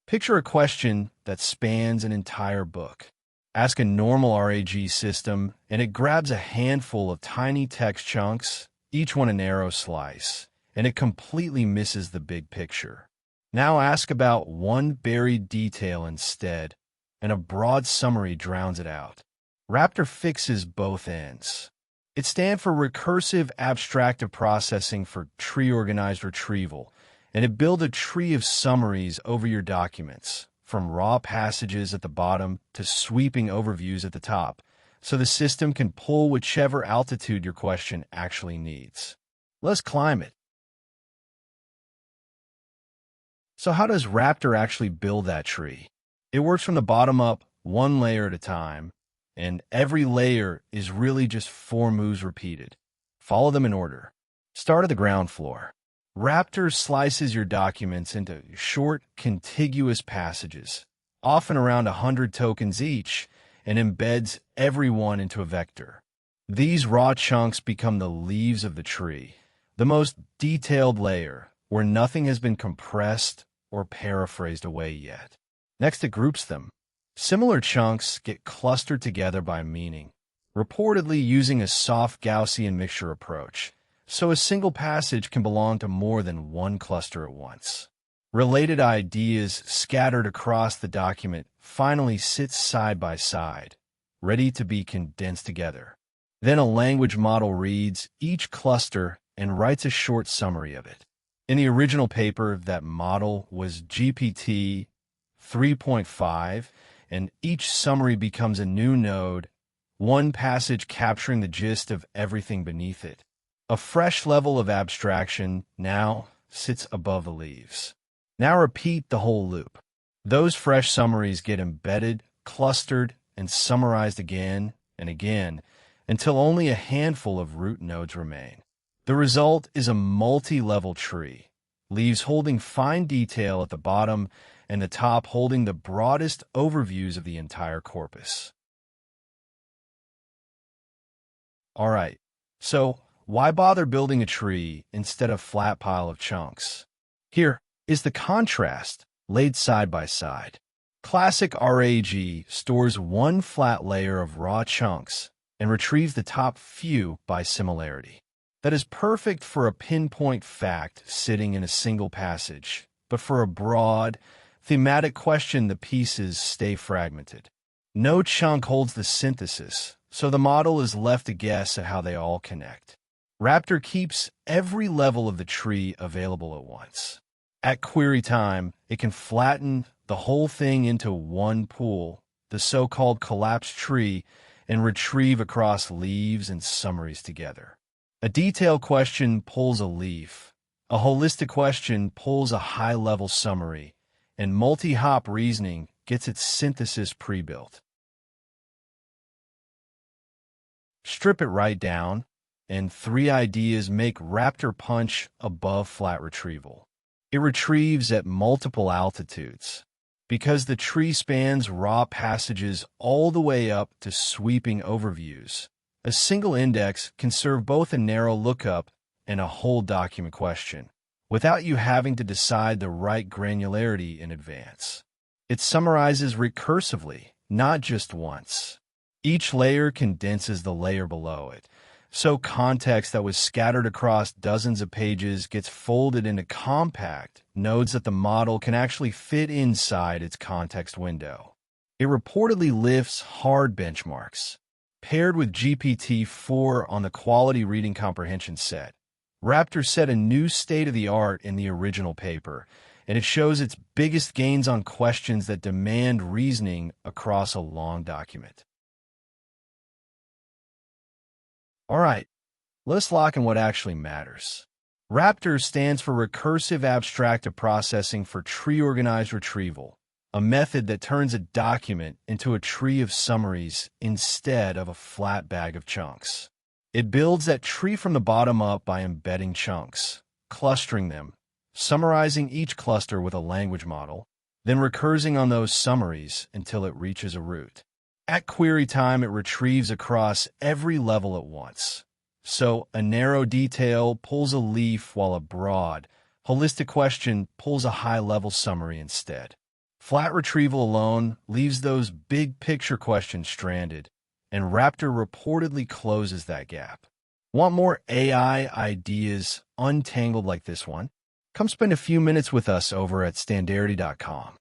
Picture a question that spans an entire book. Ask a normal RAG system, and it grabs a handful of tiny text chunks, each one a narrow slice, and it completely misses the big picture. Now ask about one buried detail instead, and a broad summary drowns it out. RAPTOR fixes both ends. It stands for Recursive Abstractive Processing for Tree-Organized Retrieval, and it builds a tree of summaries over your documents, from raw passages at the bottom to sweeping overviews at the top, so the system can pull whichever altitude your question actually needs. Let's climb it. So how does RAPTOR actually build that tree? It works from the bottom up, one layer at a time, and every layer is really just 4 moves repeated. Follow them in order. Start at the ground floor. RAPTOR slices your documents into short, contiguous passages, often around 100 tokens each, and embeds every one into a vector. These raw chunks become the leaves of the tree, the most detailed layer, where nothing has been compressed or paraphrased away yet. Next, it groups them. Similar chunks get clustered together by meaning, reportedly using a soft Gaussian mixture approach, so a single passage can belong to more than one cluster at once. Related ideas scattered across the document finally sit side by side, ready to be condensed together. Then a language model reads each cluster and writes a short summary of it. In the original paper, that model was GPT 3.5, and each summary becomes a new node, one passage capturing the gist of everything beneath it. A fresh level of abstraction now sits above the leaves. Now repeat the whole loop. Those fresh summaries get embedded, clustered, and summarized again and again until only a handful of root nodes remain. The result is a multi-level tree, leaves holding fine detail at the bottom and the top holding the broadest overviews of the entire corpus. All right, so why bother building a tree instead of a flat pile of chunks? Here is the contrast laid side by side. Classic RAG stores one flat layer of raw chunks and retrieves the top few by similarity. That is perfect for a pinpoint fact sitting in a single passage, but for a broad, thematic question, the pieces stay fragmented. No chunk holds the synthesis, so the model is left to guess at how they all connect. RAPTOR keeps every level of the tree available at once. At query time, it can flatten the whole thing into one pool, the so-called collapsed tree, and retrieve across leaves and summaries together. A detailed question pulls a leaf, a holistic question pulls a high-level summary, and multi-hop reasoning gets its synthesis pre-built. Strip it right down, and 3 ideas make RAPTOR punch above flat retrieval. It retrieves at multiple altitudes. Because the tree spans raw passages all the way up to sweeping overviews, a single index can serve both a narrow lookup and a whole document question, without you having to decide the right granularity in advance. It summarizes recursively, not just once. Each layer condenses the layer below it, so context that was scattered across dozens of pages gets folded into compact nodes that the model can actually fit inside its context window. It reportedly lifts hard benchmarks. Paired with GPT-4 on the quality reading comprehension set, RAPTOR set a new state-of-the-art in the original paper, and it shows its biggest gains on questions that demand reasoning across a long document. All right, let's lock in what actually matters. RAPTOR stands for Recursive Abstractive Processing for Tree-Organized Retrieval, a method that turns a document into a tree of summaries instead of a flat bag of chunks. It builds that tree from the bottom up by embedding chunks, clustering them, summarizing each cluster with a language model, then recursing on those summaries until it reaches a root. At query time, it retrieves across every level at once. So a narrow detail pulls a leaf while a broad, holistic question pulls a high-level summary instead. Flat retrieval alone leaves those big picture questions stranded, and Raptor reportedly closes that gap. Want more AI ideas untangled like this one? Come spend a few minutes with us over at Standarity.com.